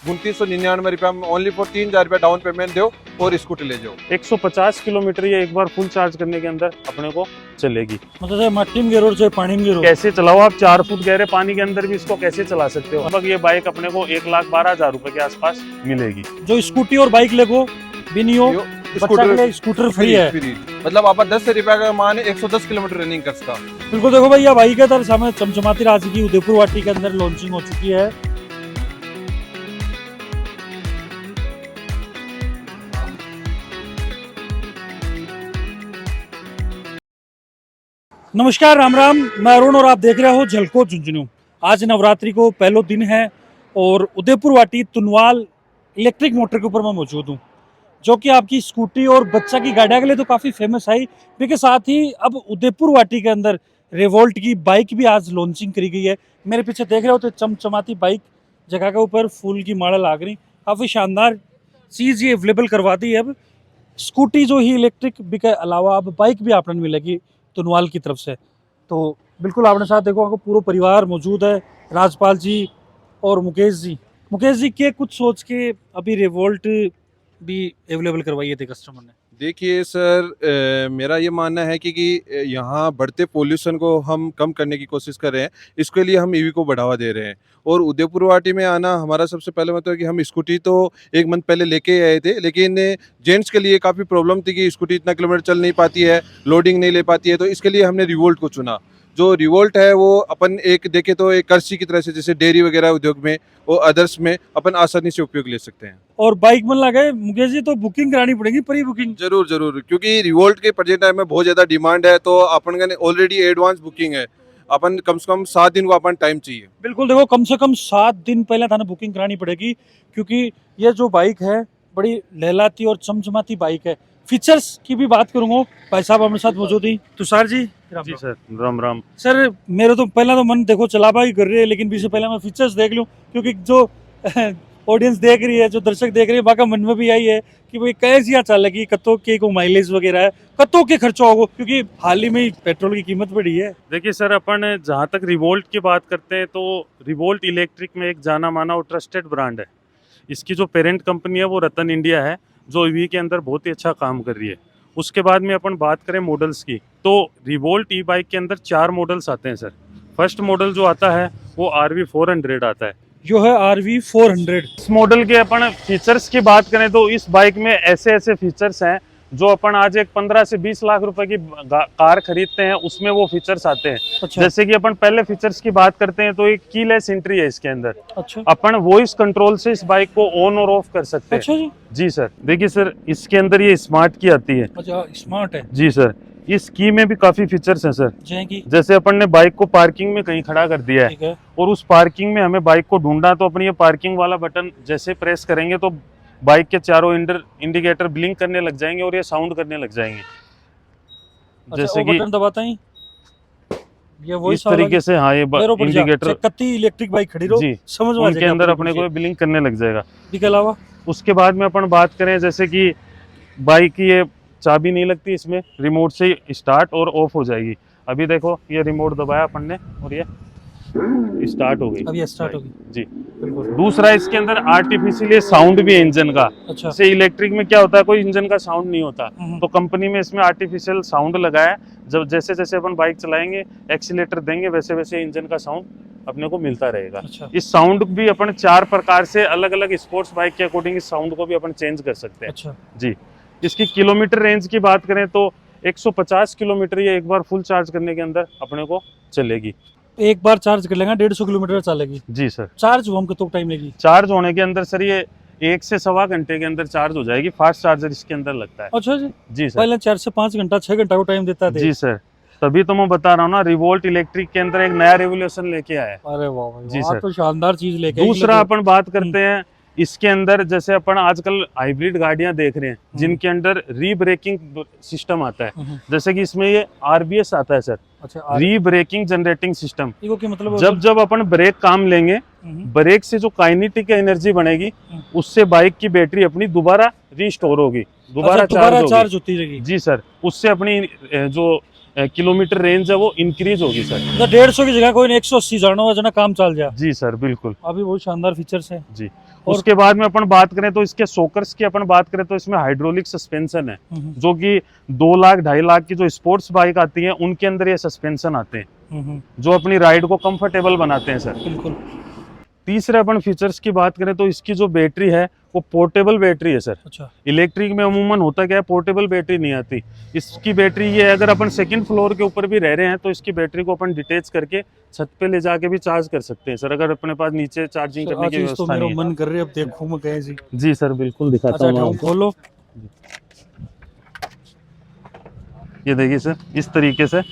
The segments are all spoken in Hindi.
₹2999 में ओनली फॉर 3000 रुपया डाउन पेमेंट दो और स्कूटी ले जाओ। 150 किलोमीटर ये एक बार फुल चार्ज करने के अंदर अपने को चलेगी। मतलब मट्टी में गिरो चाहे पानी में गिरो, कैसे चलाओ आप, 4 फुट गहरे पानी के अंदर भी इसको कैसे चला सकते हो। लगभग ये बाइक अपने को 1,12,000 रुपए के आसपास मिलेगी। जो स्कूटी और बाइक लेगो भी नहीं हो, बच्चा के लिए स्कूटर फ्री है। मतलब आप 10 रुपया का मान 110 किलोमीटर रनिंग कर सकता। बिल्कुल देखो भैया, बाइक है तर सामने चमचमाती राशि की उदयपुर वाटी के अंदर लॉन्चिंग हो चुकी है। नमस्कार, राम राम, मैं अरुण और आप देख रहे हो झलको झुंझुनू। आज नवरात्रि को पहला दिन है और उदयपुर वाटी तुनवाल इलेक्ट्रिक मोटर के ऊपर मैं मौजूद हूँ, जो कि आपकी स्कूटी और बच्चा की गाड़ियाँ के लिए तो काफ़ी फेमस है। इसके साथ ही अब उदयपुर वाटी के अंदर रेवोल्ट की बाइक भी आज लॉन्चिंग करी गई है। मेरे पीछे देख रहे हो तो चमचमाती बाइक, जगह के ऊपर फूल की माला लाग रही, काफ़ी शानदार चीज़ ये अवेलेबल करवा दी है। अब स्कूटी जो ही इलेक्ट्रिक भी के अलावा अब बाइक भी आपने मिलेगी तुनवाल की तरफ से। तो बिल्कुल आपने साथ देखो, आपको पूरा परिवार मौजूद है, राजपाल जी और मुकेश जी के कुछ सोच के अभी रेवोल्ट भी अवेलेबल करवाई थे कस्टमर ने। देखिए सर, मेरा ये मानना है कि यहाँ बढ़ते पोल्यूशन को हम कम करने की कोशिश कर रहे हैं। इसके लिए हम ईवी को बढ़ावा दे रहे हैं और उदयपुर वाटी में आना हमारा सबसे पहले मतलब कि हम स्कूटी तो एक मंथ पहले लेके आए थे, लेकिन जेंट्स के लिए काफ़ी प्रॉब्लम थी कि स्कूटी इतना किलोमीटर चल नहीं पाती है, लोडिंग नहीं ले पाती है। तो इसके लिए हमने रिवोल्ट को चुना। जो रिवोल्ट है वो अपन एक देखे तो एक कर्सी की तरह से, जैसे डेयरी वगैरह उद्योग में और अदर्स में अपन आसानी से उपयोग ले सकते हैं। और बाइक में लगे मुकेश जी तो बुकिंग करानी पड़ेगी, प्री बुकिंग। जरूर, क्योंकि रिवोल्ट के प्रेजेंट टाइम में बहुत ज़्यादा डिमांड है, तो अपन का ऑलरेडी एडवांस बुकिंग है। अपन कम से कम 7 दिन को अपन टाइम चाहिए। बिल्कुल देखो, कम से कम 7 दिन पहले थाने बुकिंग करानी पड़ेगी, क्योंकि ये जो बाइक है बड़ी लहलाती और चमचमाती बाइक है। फीचर्स की भी बात करूंगा, भाई साहब हमारे साथ मौजूद ही। तुषार जी जी सर, राम राम सर। मेरे तो पहला तो मन देखो चला भाई कर रही है, लेकिन इससे पहले मैं फीचर्स देख लूं, क्योंकि जो ऑडियंस देख रही है, जो दर्शक देख रहे हैं, बाका मन में भी आई है कि भाई कैसी चलेगी, कत्तों के को माइलेज वगैरह है, कत्तों के खर्चा होगा, क्योंकि हाल ही में पेट्रोल की कीमत बढ़ी है। देखिए सर, अपन जहाँ तक रिवोल्ट की बात करते हैं तो रिवोल्ट इलेक्ट्रिक में एक जाना माना और ट्रस्टेड ब्रांड है। इसकी जो पेरेंट कंपनी है वो रतन इंडिया है, जो ईवी के अंदर बहुत ही अच्छा काम कर रही है। उसके बाद में अपन बात करें मॉडल्स की, तो रिवोल्ट ई बाइक के अंदर 4 मॉडल्स आते हैं सर। फर्स्ट मॉडल जो आता है वो RV 400 आता है, जो है RV 400। इस मॉडल के अपन फीचर्स की बात करें तो इस बाइक में ऐसे फीचर्स हैं जो अपन आज एक 15 से 20 लाख रुपए की कार खरीदते हैं, उसमें वो फीचर्स आते हैं। अच्छा। जैसे कि अपन पहले फीचर्स की बात करते हैं तो एक कीलेस एंट्री है इसके अंदर। अच्छा। अपन वॉइस कंट्रोल से इस बाइक को ऑन और ऑफ कर सकते हैं। अच्छा जी। जी सर, देखिए सर, इसके अंदर ये स्मार्ट की आती है। अच्छा, स्मार्ट है। जी सर, इस की में भी काफी फीचर्स हैं सर। जैसे अपन ने बाइक को पार्किंग में कहीं खड़ा कर दिया है और उस पार्किंग में हमें बाइक को ढूंढना, तो अपनी ये पार्किंग वाला बटन जैसे प्रेस करेंगे तो बाइक के चारों इंडिकेटर ब्लिंक करने लग जाएंगे और ये साउंड करने लग जाएंगे। जैसे कि बटन दबाता ही ये वॉइस इस तरीके से, हाँ, ये इंडिकेटर कत्ती इलेक्ट्रिक बाइक खड़ी रहो, जी, समझ में उनके अंदर अपने को ब्लिंक करने लग जाएगा। इसके अलावा उसके बाद में अपन बात करें, जैसे कि बाइक की ये चाबी नहीं लगती, इसमें रिमोट से स्टार्ट और ऑफ हो जाएगी। अभी देखो, ये रिमोट दबाया अपन ने और ये स्टार्ट हो गई। अब ये स्टार्ट हो गई जी। दूसरा, इसके अंदर आर्टिफिशियल साउंड भी है इंजन का। अच्छा। से इलेक्ट्रिक में क्या होता है, कोई इंजन का साउंड नहीं होता, तो कंपनी में इसमें आर्टिफिशियल साउंड लगाया। जब जैसे जैसे अपन बाइक चलाएंगे, एक्सीलेटर देंगे, वैसे वैसे इंजन का साउंड अपने को मिलता रहेगा। अच्छा। इस साउंड भी अपन 4 प्रकार से अलग अलग स्पोर्ट्स बाइक के अकॉर्डिंग इस साउंड को भी अपन चेंज कर सकते हैं। अच्छा जी। इसकी किलोमीटर रेंज की बात करें तो 150 किलोमीटर ये एक बार फुल चार्ज करने के अंदर अपने को चलेगी। एक बार चार्ज कर लेगा 150 किलोमीटर चलेगी। जी सर। चार्ज होने में कितना टाइम लगेगी? चार्ज होने के अंदर सर ये 1 से सवा घंटे के अंदर चार्ज हो जाएगी। फास्ट चार्जर इसके अंदर लगता है। अच्छा जी। जी सर। पहले 4 से 5 घंटा 6 घंटा को टाइम देता है। जी सर, तभी तो मैं बता रहा हूँ ना, रिवोल्ट इलेक्ट्रिक के अंदर एक नया रेवोल्यूशन लेके आया है। अरे वाह जी सर, तो शानदार चीज लेके। दूसरा अपन बात करते हैं इसके अंदर, जैसे अपन आजकल हाइब्रिड गाड़ियां देख रहे हैं जिनके अंदर री ब्रेकिंग सिस्टम आता है, जैसे कि इसमें ये RBS आता है सर। अच्छा, री ब्रेकिंग जनरेटिंग सिस्टम। मतलब जब अपन ब्रेक काम लेंगे, ब्रेक से जो काइनेटिक एनर्जी बनेगी, उससे बाइक की बैटरी अपनी दोबारा रीस्टोर होगी, दोबारा चार्ज होती रहेगी। जी सर, उससे अपनी जो किलोमीटर रेंज है वो इंक्रीज होगी सर। 150 की जगह कोई 180 जाना होगा जना काम चल जाए। जी सर, बिल्कुल। अभी बहुत शानदार फीचर्स है। जी। और- उसके बाद में अपन बात करें तो इसके सोकर्स की अपन बात करें तो इसमें हाइड्रोलिक सस्पेंशन है, जो कि 2 लाख 2.5 लाख की जो स्पोर्ट्स बाइक आती है उनके अंदर ये सस्पेंशन आते हैं, जो अपनी राइड को कंफर्टेबल बनाते हैं सर। बिल्कुल। तीसरे अपन फीचर्स की बात करें तो इसकी जो बैटरी है वो पोर्टेबल बैटरी है सर। अच्छा। इलेक्ट्रिक में अमूमन होता क्या है, पोर्टेबल बैटरी नहीं आती। इसकी बैटरी ये है, अगर अपन सेकंड फ्लोर के ऊपर भी रह रहे हैं तो इसकी बैटरी को अपन डिटेच करके छत पे ले जाके भी चार्ज कर सकते हैं सर, अगर अपने पास नीचे चार्जिंग करने की तो व्यवस्था मेरा नहीं है। मन कर रहा है अब देखूं मैं कहीं जी। जी सर बिल्कुल दिखाता अच्छा हूँ मैं ढाऊं आपको। खोलो। ये देखिए सर, इस तरीके से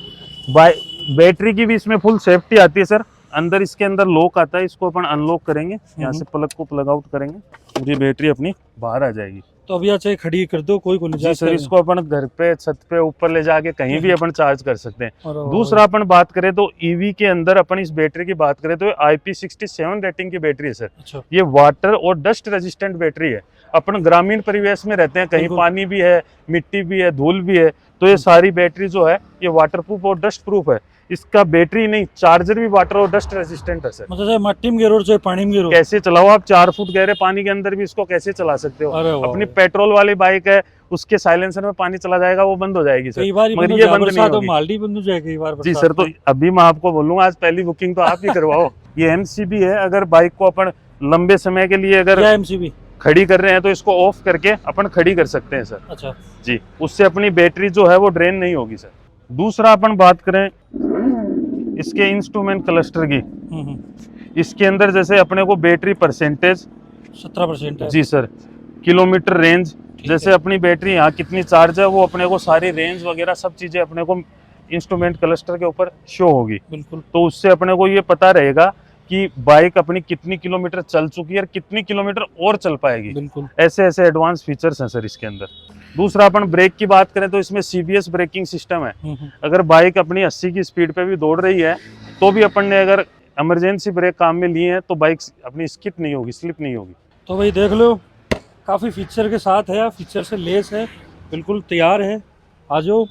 बैटरी की भी इसमें फुल सेफ्टी आती है सर। अंदर इसके अंदर लॉक आता है, इसको अपन अनलॉक करेंगे, यहाँ से प्लग को प्लग आउट करेंगे, पूरी बैटरी अपनी बाहर आ जाएगी। तो अभी चाहे खड़ी कर दो, कोई को नहीं जी सर, इसको अपन घर पे छत पे ऊपर ले जाके कहीं भी अपन चार्ज कर सकते हैं। दूसरा अपन बात करें तो ईवी के अंदर अपन इस बैटरी की बात करें तो IP67 रेटिंग की बैटरी है सर। अच्छा। ये वाटर और डस्ट रेजिस्टेंट बैटरी है। अपन ग्रामीण परिवेश में रहते हैं, कहीं बिल्कुल। पानी भी है, मिट्टी भी है, धूल भी है, तो ये सारी बैटरी जो है ये वाटर प्रूफ और डस्ट प्रूफ है। इसका बैटरी नहीं, चार्जर भी वाटर और डस्ट रेजिस्टेंट है सर। मतलब चाहे मट्टी में गिरो चाहे पानी में गिरो, कैसे चलाओ आप, 4 फुट गहरे पानी के अंदर भी इसको कैसे चला सकते हो। अरे वाह। अपनी पेट्रोल वाली बाइक है, उसके साइलेंसर में पानी चला जाएगा, वो बंद हो जाएगी सर। कई बार मगर ये ये बंद नहीं बरसात तो होगी। माल्टी बंद हो जाए कई बार जी बरसात सर, तो में। अभी मैं आपको बोलूंगा आज पहली बुकिंग तो आप ही करवाओ। ये MCB है, अगर बाइक को अपन लंबे समय के लिए अगर क्या MCB? खड़ी कर रहे हैं तो इसको ऑफ करके अपन खड़ी कर सकते हैं सर। अच्छा। जी, उससे अपनी बैटरी जो है वो ड्रेन नहीं होगी सर। दूसरा अपन बात करें इसके इंस्ट्रूमेंट क्लस्टर की, इसके अंदर जैसे अपने को बैटरी परसेंटेज 17% है। जी सर, किलोमीटर रेंज, जैसे अपनी बैटरी यहाँ कितनी चार्ज है वो अपने को सारी रेंज वगैरह सब चीजें अपने को इंस्ट्रूमेंट क्लस्टर के ऊपर शो होगी। बिल्कुल। तो उससे अपने को ये पता रहेगा कि बाइक अपनी कितनी किलोमीटर चल चुकी है और कितनी किलोमीटर और चल पाएगी। बिल्कुल। ऐसे ऐसे एडवांस फीचर्स हैं सर इसके अंदर। दूसरा अपन ब्रेक की बात करें तो इसमें CBS ब्रेकिंग सिस्टम है। अगर बाइक अपनी 80 की स्पीड पे भी दौड़ रही है तो भी अपन ने अगर इमरजेंसी ब्रेक काम में लिए हैं तो बाइक अपनी स्किप नहीं होगी, स्लिप नहीं होगी। तो भाई देख लो, काफ़ी फीचर के साथ है, फीचर से लेस है, बिल्कुल तैयार है। आ जाओ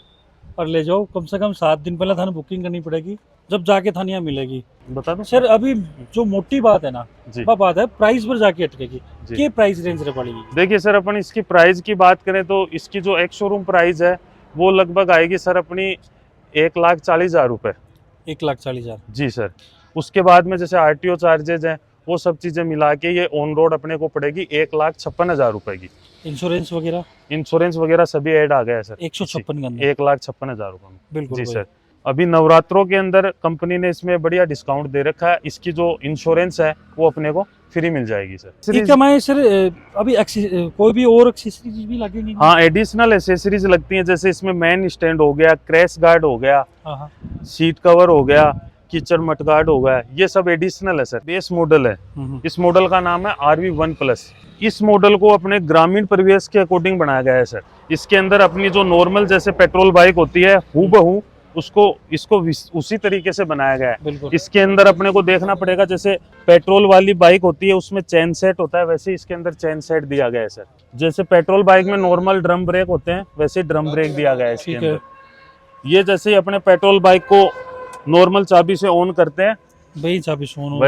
और ले जाओ। कम से कम 7 दिन पहले थाने बुकिंग करनी पड़ेगी, जब जाके थाने यहाँ मिलेगी। बता दो सर अभी जो मोटी बात है ना, जी। वह बात है प्राइस पर जाके अटकेगी जी। कि प्राइस रेंज रे पड़ेगी। देखिए सर, अपन इसकी प्राइस की बात करें तो इसकी जो एक शोरूम प्राइस है वो लगभग आएगी सर अपनी 1,40,000 रुपये। 1,40,000। जी सर। उसके बाद में जैसे RTO चार्जेज हैं वो सब चीज़ें मिला के ये ऑन रोड अपने को पड़ेगी 1,56,000 रुपये की। इंश्योरेंस वगैरह इंश्योरेंस वगैरह सभी ऐड आ गया है सर 156 के अंदर। 1,56,000 रुपये में। बिल्कुल जी भाई। सर। अभी नवरात्रों के अंदर कंपनी ने इसमें बढ़िया डिस्काउंट दे रखा है। इसकी जो इंश्योरेंस है वो अपने को फ्री मिल जाएगी सर। एक हमारे सर अभी कोई भी और एक्सेसरीज भी लगेंगी? हाँ, एडिशनल एसेसरीज लगती हैं, जैसे इसमें मैन स्टैंड हो गया, क्रैश गार्ड हो गया, हाँ। सीट कवर हो गया, कीचड़ मटगार्ड हो गया, ये सब एडिशनल है सर। बेस मॉडल है, इस मॉडल का नाम है RV1+। इस मॉडल को अपने ग्रामीण परिवेश के अकॉर्डिंग बनाया गया है सर। इसके अंदर अपनी जो नॉर्मल जैसे पेट्रोल बाइक होती है हूबहू इसको उसी तरीके से बनाया गया है। बिल्कुल। इसके अंदर अपने को देखना पड़ेगा, जैसे पेट्रोल वाली बाइक होती है उसमें चेन सेट होता है, वैसे इसके अंदर चेन सेट दिया गया है सर। जैसे पेट्रोल बाइक में नॉर्मल ड्रम ब्रेक होते हैं वैसे ड्रम ब्रेक दिया गया है इसके ठीक है। अंदर। ये जैसे ही अपने पेट्रोल बाइक को नॉर्मल चाबी से ऑन करते हैं वही चाबी सोन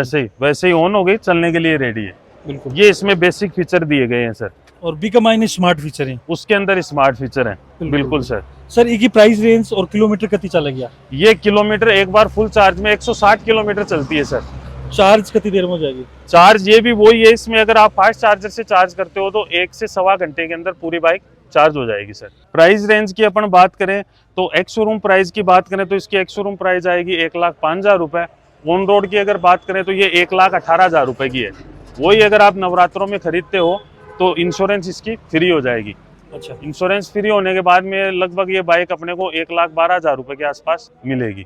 वैसे ही ऑन हो गई, चलने के लिए रेडी है। बिल्कुल। ये इसमें बेसिक फीचर दिए गए हैं सर। और बी कमाइन स्मार्ट फीचर है उसके अंदर स्मार्ट फीचर है। बिल्कुल सर। सर इसकी प्राइस रेंज और किलोमीटर कितनी चला गया? ये किलोमीटर एक बार फुल चार्ज में 160 किलोमीटर चलती है सर। चार्ज कितनी देर में हो जाएगी? चार्ज ये भी वही है, इसमें अगर आप फास्ट चार्जर से चार्ज करते हो तो 1 से सवा घंटे के अंदर पूरी बाइक चार्ज हो जाएगी सर। प्राइस रेंज की अपन बात करें तो एक्स शोरूम प्राइस की बात करें तो इसकी एक्स शोरूम प्राइस आएगी 1,05,000 रुपये। ऑन रोड की अगर बात करें तो ये 1,18,000 रुपये की है। वही अगर आप नवरात्रों में खरीदते हो तो इंश्योरेंस इसकी फ्री हो जाएगी। अच्छा। इंश्योरेंस फ्री होने के बाद में लगभग ये बाइक अपने को 1,12,000 रुपये के आसपास मिलेगी।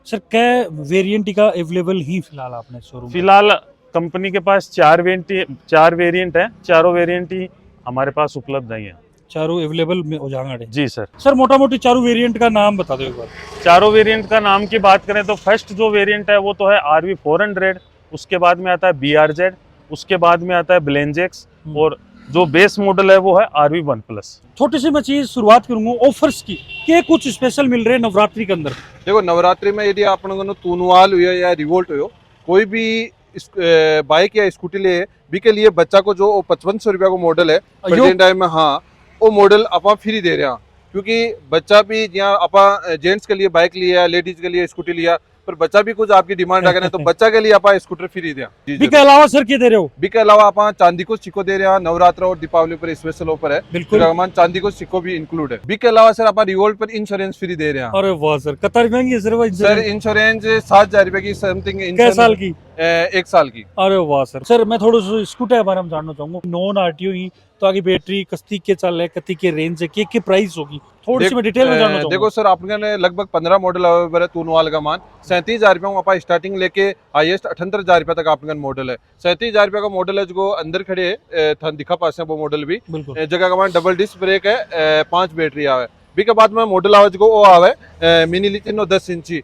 सर क्या वेरिएंट का अवेलेबल ही फिलहाल आपने शोरूम? फिलहाल कंपनी के पास 4 वेरिएंट है, चारों वेरिएंट ही हमारे पास उपलब्ध नहीं है। चारों अवेलेबल में हो जाएंगे? जी सर। सर मोटा मोटी चारों वेरिएंट का नाम बता दो एक बार। चारों वेरिएंट का नाम की बात करें तो फर्स्ट जो वेरिएंट है वो तो है RV400, उसके बाद में आता है BRZ, उसके बाद में आता है ब्लेंजेक्स, और जो बेस मॉडल है वो है RV1+। छोटी सी मैं चीज शुरुआत करूंगा ऑफर्स की, क्या कुछ स्पेशल मिल रहे हैं नवरात्रि के अंदर? देखो, नवरात्रि में यदि आप तूनवाल हुए या रिवोल्ट हुए, कोई भी बाइक या स्कूटी ले बी के लिए बच्चा को जो 5500 रुपया को मॉडल है प्रेजेंट टाइम में, हाँ वो मॉडल आप फ्री दे रहे हैं क्योंकि बच्चा भी यहाँ आप जेंट्स के लिए बाइक लिया, लेडीज के लिए स्कूटी लिया, पर बच्चा भी कुछ आपकी डिमांड रखे तो बच्चा के लिए आप स्कूटर फ्री दिया। बी के अलावा सर क्या दे रहे हो? बी के अलावा आप चांदी को सिक्को दे रहे हैं, नवरात्र और दीपावली पर स्पेशल ऑफर है, बिल्कुल रहमान चांदी को सिक्को भी इंक्लूड है। बी के अलावा सर आप रिवोल्ट पर इंश्योरेंस फ्री दे रहे हैं। अरे वाह सर, कतार महंगी है सर वो सर इंश्योरेंस 7,000 रुपए की समथिंग, कै साल की? 1 साल की। अरे वाह सर। सर मैं थोड़ा सा स्कूटर के बारे में जानना चाहूंगा, नॉन आरटीओ ही तो आगे बैटरी कस्ती के चल है, कति के रेंज है, के प्राइस होगी, थोड़ी सी मैं डिटेल में जानना चाहूंगा। देखो सर आपके लगभग 15 मॉडल अवेलेबल है। तूनवाल का मान 37,000 रुपये आप स्टार्टिंग लेके हाईएस्ट 78,000 रुपये तक आपके मॉडल है। 37,000 रुपये का मॉडल है जो अंदर खड़े है, दिखा पास है वो मॉडल भी। जगह का मान डबल डिस्क ब्रेक है, 5 बैटरी आवे। बी के बाद में मॉडल आवे जो वो आवे मिनी लिथियम 10 इंची,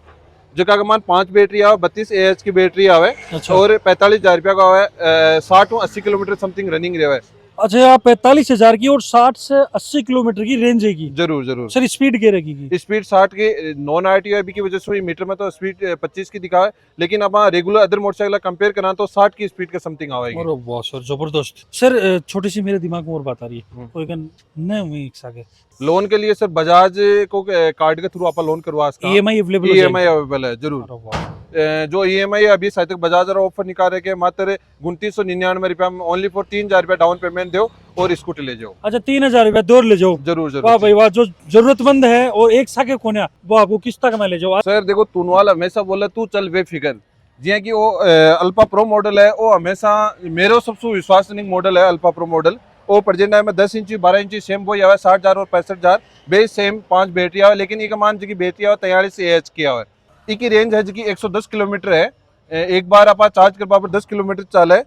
जगह का मान 5 बैटरी आवे, 32 AH की बैटरी आवे। अच्छा। और 45,000 रुपया का आवे, 60-80 किलोमीटर समथिंग रनिंग रहे। अच्छा, आप 45,000 की और 60 से 80 किलोमीटर की रेंज है की? जरूर जरूर सर स्पीड क्या रहेगी? स्पीड 60 की नॉन आरटीओ की वजह से मीटर में तो स्पीड 25 की दिखा है, लेकिन अब रेगुलर अदर मोटरसाइकिल कंपेयर करा तो 60 की स्पीड के समथिंग आएगी। अरे वाह सर जबरदस्त। सर छोटी सी मेरे दिमाग में और बात आ रही है, कोई नहीं हुई एक सागे लोन के लिए सर बजाज को कार्ड के थ्रू आप लोन करवा सकते हैं। EMI available? ईएमआई अवेलेबल है जरूर। जो ईएमआई अभी शायद तक बजाज ऑफर निकाल रहे मात्र 2999 रुपया में ओनली फॉर 3,000 रुपया डाउन पेमेंट दो और स्कूटी ले जाओ। अच्छा 3,000 रुपया दौड़ ले जाओ? जरूर जरूर। वाह भाई वाह, जो जरूरतमंद है और एक साके कोने वो आपको किस तक में ले जाओ? सर देखो तूनवाल हमेशा बोला तू चल बेफिक्र, जिया कि वो अल्फा प्रो मॉडल है, वो हमेशा मेरा सबसे विश्वसनीय मॉडल है। अल्फा प्रो मॉडल वो प्रेजेंट टाइम में 10 इंची 12 इंची सेम वही आवे, 60,000 और 65,000 बेस सेम 5 बैटरी आवे, लेकिन ये मान जी बैटरी आवे 43 AH की आवे। इसकी रेंज है जी 110 किलोमीटर है, एक बार आप चार्ज करवा 10 किलोमीटर चले।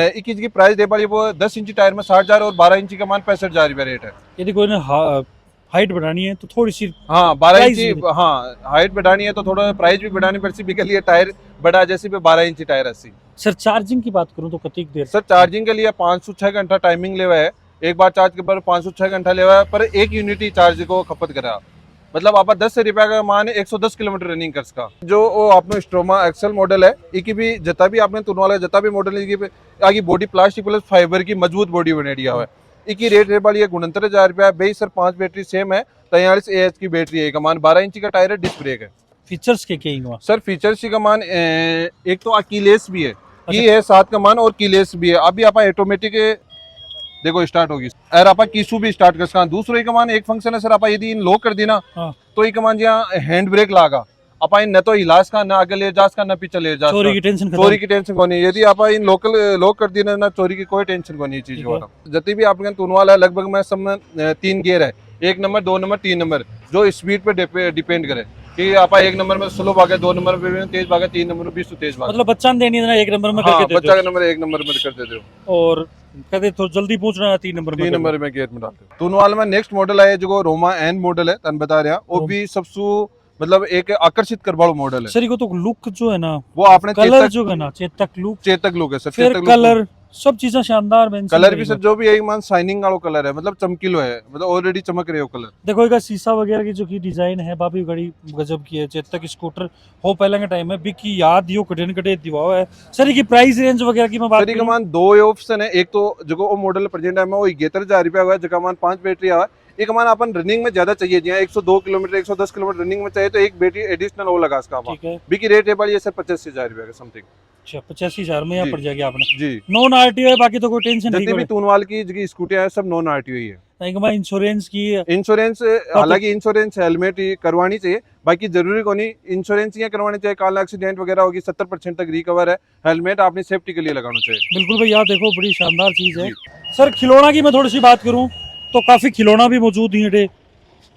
इसकी जी प्राइस दे पारी वो 10 इंची टायर में 60,000 और 12 इंची का मान 65,000 रुपया रेट है। यदि कोई ने हाइट बढ़ानी है तो थोड़ी सी, हाँ 12 इंची, हाँ हाइट बढ़ानी है तो थोड़ा प्राइस भी बढ़ानी पड़ती है, के लिए टायर बड़ा जैसे पे 12 इंची टायर 80। सर चार्जिंग की बात करूं तो कितनी देर? सर चार्जिंग के लिए 5 से 6 घंटा टाइमिंग लेवा है, एक बार चार्ज के पर 5 से 6 घंटा लेवा है, पर 1 यूनिट चार्ज को खपत करा, मतलब आप 10 रुपया का मान 110 किलोमीटर रनिंग कर सका। जो वो आपने स्ट्रोमा एक्सेल मॉडल है, इसकी भी जता भी आपने तुनवाला जता भी मॉडल है, आगे बॉडी प्लास्टिक प्लस फाइबर की मजबूत बॉडी बने दिया हुआ है। इसकी रेट है वाली 69,000 रुपया। बेस सर 5 बैटरी सेम है, 43 AH की बैटरी है, मान 12 इंची का टायर है, डिस्क ब्रेक है। फीचर्स के क्या? सर फीचर्स का मान एक तो कीलेस भी है, की है 7 का मान, और कीलेस भी है। अभी आप ऑटोमेटिक देखो स्टार्ट होगी, अगर आप कीसू भी स्टार्ट कर सकते। दूसरे का मान एक फंक्शन है सर, आप यदि इन लॉक कर दी ना तो एक मान जहाँ हैंड ब्रेक लागा, आप न तो हिलास का, ना आगे ले जा का, ना पीछे ले जा, चोरी की टेंशन को नहीं। यदि आप इन लोकल लॉक कर दी ना, चोरी की कोई टेंशन को नहीं चीज को। जति भी आपके तुनवाल है लगभग मैं सब में 3 गियर है, 1 नंबर 2 नंबर 3 नंबर, जो स्पीड पे डिपेंड करे कि आप 1 नंबर में स्लो भागे, 2 नंबर में तेज भागे, 3 नंबर में 20 तेज भागे। मतलब बच्चा देनी है ना 1 नंबर में करके बच्चा का नंबर 1 नंबर में कर देते हो, और कहते तो जल्दी पहुंचना है 3 नंबर में, 3 नंबर में गेट में डालते हो। तुनवाल में नेक्स्ट मॉडल है जो रोमा एन मॉडल है, तन बता रहा वो भी सबसे मतलब एक आकर्षित कर वाला मॉडल है। सर को तो लुक जो है ना, वो आपने कलर जो है ना, चेतक लुक है सर, फिर कलर सब चीजें शानदार। कलर भी सर जो भी एक मान शाइनिंग वाला कलर है, मतलब चमकीलो है, मतलब ऑलरेडी चमक रहे हो कलर। देखो इसका शीशा वगैरह की जो की डिजाइन है बाबी बड़ी गजब की है। चेतक स्कूटर हो पहले के टाइम में भी की याद यो कटे दिवा है। सर की प्राइस रेंज वगैरह की मैं बात करूं, मान 2 ऑप्शन है। एक तो जो मॉडल प्रेजेंट है वो 71,000 रुपया हुआ है, जो मान 5 बैटरी आवा। एक मान अपन रनिंग में ज्यादा चाहिए, जहाँ 102 किलोमीटर 110 किलोमीटर रनिंग में चाहिए तो एक बैटरी एडिशनल वो लगा इसका। बी की रेट है बड़ी सर 85,000 रुपया का समथिंग। अच्छा 85,000 में यहाँ पड़ जाएगी आपने जी। नॉन आरटीओ है, बाकी तो कोई टेंशन नहीं। जितनी भी तूनवाल की स्कूटी है सब नॉन आरटीओ ही है। इंश्योरेंस की, इंश्योरेंस हालांकि इंश्योरेंस हेलमेट करवानी चाहिए, बाकी जरूरी को नहीं। इंश्योरेंस ये करवानी चाहिए, कार एक्सीडेंट वगैरह होगी 70% तक रिकवर है। हेलमेट आपने सेफ्टी के लिए लगाना चाहिए। बिल्कुल भैया देखो बड़ी शानदार चीज है। सर खिलौना की मैं थोड़ी सी बात करूँ तो काफी खिलौना भी मौजूद है।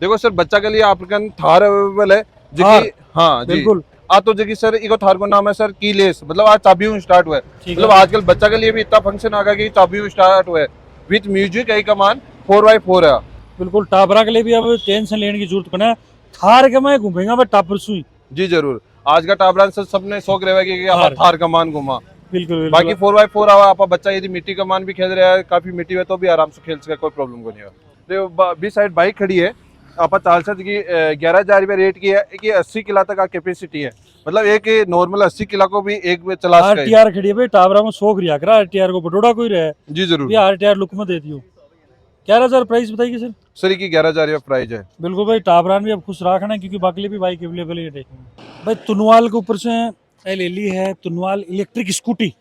देखो सर बच्चा के लिए आपके थार अवेलेबल है जी। हाँ जी बिल्कुल। तो जगह सर इको थार को नाम है सर कीलेस, मतलब आज चाबियों स्टार्ट हुआ है। मतलब आजकल बच्चा के लिए भी इतना फंक्शन आ गया कि चाबियों स्टार्ट हुआ है विथ म्यूजिक। एक कमान 4x4 है। बिल्कुल टाबरा के लिए भी अब टेंशन लेने की जरूरत पड़ा। थार के मैं घूमेगा मैं टापर सुई। जी जरूर, आज का टाबरा से सबने शौक रहेगा कि आप थार कमान घुमा। बिल्कुल। बाकी 4x4 आवा, आप बच्चा यदि मिट्टी कमान भी खेल रहा है, काफी मिट्टी है तो भी आराम से खेल सके, कोई प्रॉब्लम को नहीं है। बी साइड बाइक खड़ी है आप 4 की 11,000 रुपये रेट की है, 80 किलो तक का कैपेसिटी है। मतलब एक नॉर्मल 80 किलो को भी एक में चला सके। आरटीआर खड़ी है भाई टाबरा में 100 रिया करा आरटीआर को बटोड़ा कोई रहा है जी जरूर। ये आरटीआर लुक में दे दियो 11,000 प्राइस बताइए सर। सर की 11,000 प्राइस है। बिल्कुल भाई टाबरान भी अब खुश रखना है क्योंकि बाकी भी बाइक अवेलेबल है भाई। तुनवाल के ऊपर से ले ली है तुनवाल इलेक्ट्रिक स्कूटी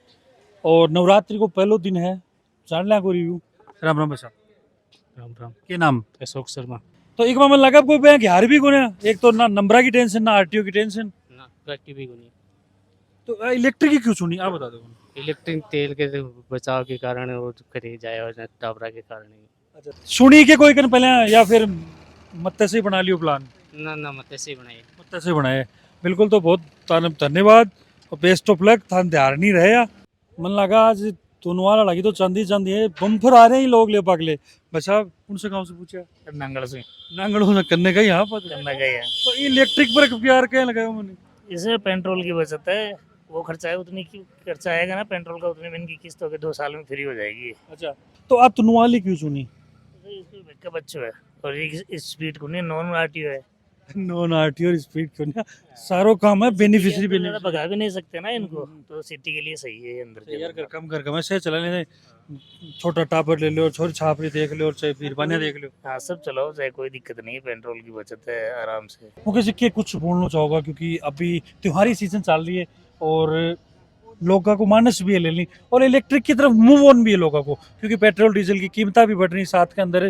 और नवरात्रि को पहलो दिन है जान लिया को रिव्यू। राम राम भाई राम राम। के नाम अशोक शर्मा। तो एक मन लगा कोई बैंक हार भी कोने एक तो ना नंबरा की टेंशन ना आरटीओ की टेंशन ना रखी भी नहीं। तो इलेक्ट्रिक की क्यों चुनी आप बता दो। इलेक्ट्रिक तेल के बचाव के कारण वो खरीद जाए और टाबरा के कारण ही। सुनी के कोई कन पहले या फिर मत्ते से ही बना लियो प्लान। ना ना मत ऐसे ही बनाए। मत्ते से बनाए बिल्कुल। तो बहुत धन्यवाद और बेस्ट ऑफ लक थान ध्यान नहीं रहे या मन लगा आज तुनवाला लगी तो चांदी चांदी है बम्फर आ रहे हैं लोग ले पागले। बच्चा कौन से गांव से पूछा। नांगल से नांगड़ों से करने का यहाँ पर करना गए हैं। तो इलेक्ट्रिक पर प्यार क्या लगाया मैंने। इससे पेट्रोल की बचत है वो खर्चा है उतनी की खर्चा आएगा ना पेट्रोल का उतनी में इनकी किस्त होकर 2 साल में फ्री हो जाएगी। अच्छा तो आप तुनवाली क्यों चुनी। इसका बच्चों है और ये स्पीड को नहीं नॉन आरटीओ है। नॉन आरटीओ और स्पीड क्यों नहीं सारो काम है बेनिफिशियरी ये अंदर भगा भी नहीं सकते ना इनको तो सिटी के लिए सही है अंदर यार कर कम कर कम ऐसे चला ले छोटा टापर ले लो छोटी छापरी देख लो और चाहे बीरबानिया देख लो। हाँ सब चलाओ चाहे कोई दिक्कत नहीं है पेट्रोल की बचत है आराम से। मुझे सिक्के कुछ बोलना चाहोगा क्योंकि अभी त्योहारी सीजन चल रही है और लोगों को मानस भी है लेनी और इलेक्ट्रिक की तरफ मूव ऑन भी है लोगों को क्योंकि पेट्रोल डीजल की कीमत भी बढ़ रही साथ के अंदर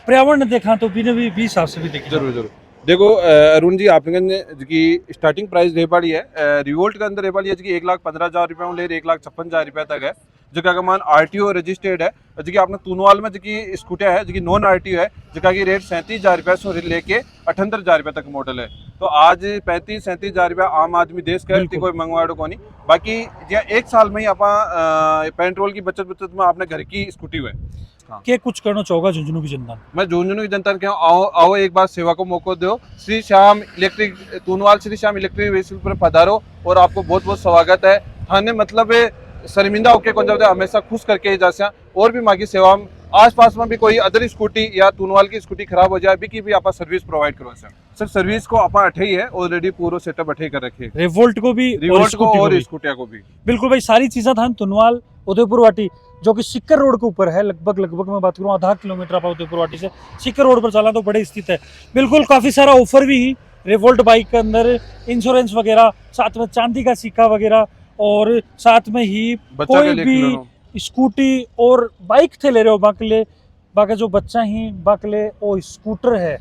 पर्यावरण देखा तो भी हिसाब से भी देखा। जरूर जरूर। देखो अरुण जी आपने की स्टार्टिंग प्राइस रह पड़ी है रिवोल्ट के अंदर रह पड़ी है जी 1,15,000 रुपये ले 1,56,000 रुपये तक है जगह का मान आरटीओ रजिस्टर्ड है जी आपने तुनवाल में जी स्कूटर है जी नॉन आरटीओ है जगह की रेट 37,000 रुपये से लेके 58,000 रुपये तक मॉडल है। तो आज 35-37,000 रुपये आम आदमी देश का कोई मंगवाड़ो को नहीं बाकी जी 1 साल में ही आप पेट्रोल की बचत में आपने घर की स्कूटी हुए। हाँ। के कुछ करना चाहोगा झुंझुनू की जनता। मैं झुंझुनू की जनता के आओ एक बार सेवा को मौका दो। Shri Shyam electric Tunwal Shri Shyam electric vehicle पर पधारो और आपको बहुत बहुत स्वागत है। थाने मतलब शर्मिंदा होके कौन जाते हमेशा खुश करके ही जा और भी माँ की सेवा आस पास में भी कोई अदर स्कूटी या तुनवाल की स्कूटी खराब हो जाए भी भी आप सर्विस प्रोवाइड करो सर सर्विस को आप अठे ही है ऑलरेडी पूरा सेटअप अठे कर रखे रिवोल्ट को भी रिवोल्ट को और स्कूटिया को भी। बिल्कुल भाई सारी चीजें था तुनवाल उदयपुर वाटी जो कि सिक्कर रोड के ऊपर है लगभग मैं बात करूँ आधा किलोमीटर आप उदयपुर वाटी से सिक्कर रोड पर चला तो बड़े स्थित है। बिल्कुल काफी सारा ऑफर भी रिवोल्ट बाइक के अंदर इंश्योरेंस वगैरह साथ में चांदी का सिक्का वगैरह और साथ में ही कोई भी स्कूटी और बाइक थे ले रहे हो बाकी जो बच्चा ही बाकले वो स्कूटर है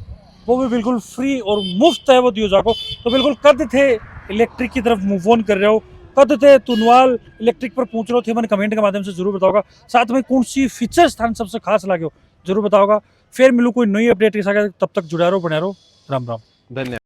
वो भी बिल्कुल फ्री और मुफ्त है वो दियो जाको। तो बिल्कुल कद थे इलेक्ट्रिक की तरफ मूव ऑन कर रहे हो कद थे तुनवाल इलेक्ट्रिक पर पूछ रहे थे मैंने कमेंट के माध्यम से जरूर बताओगा। साथ में कौन सी फीचर स्थान सबसे खास लगे हो जरूर बताओगा। फिर मिलूँ कोई नई अपडेट के साथ तब तक जुड़ा रहो बने रहो। राम राम। धन्यवाद।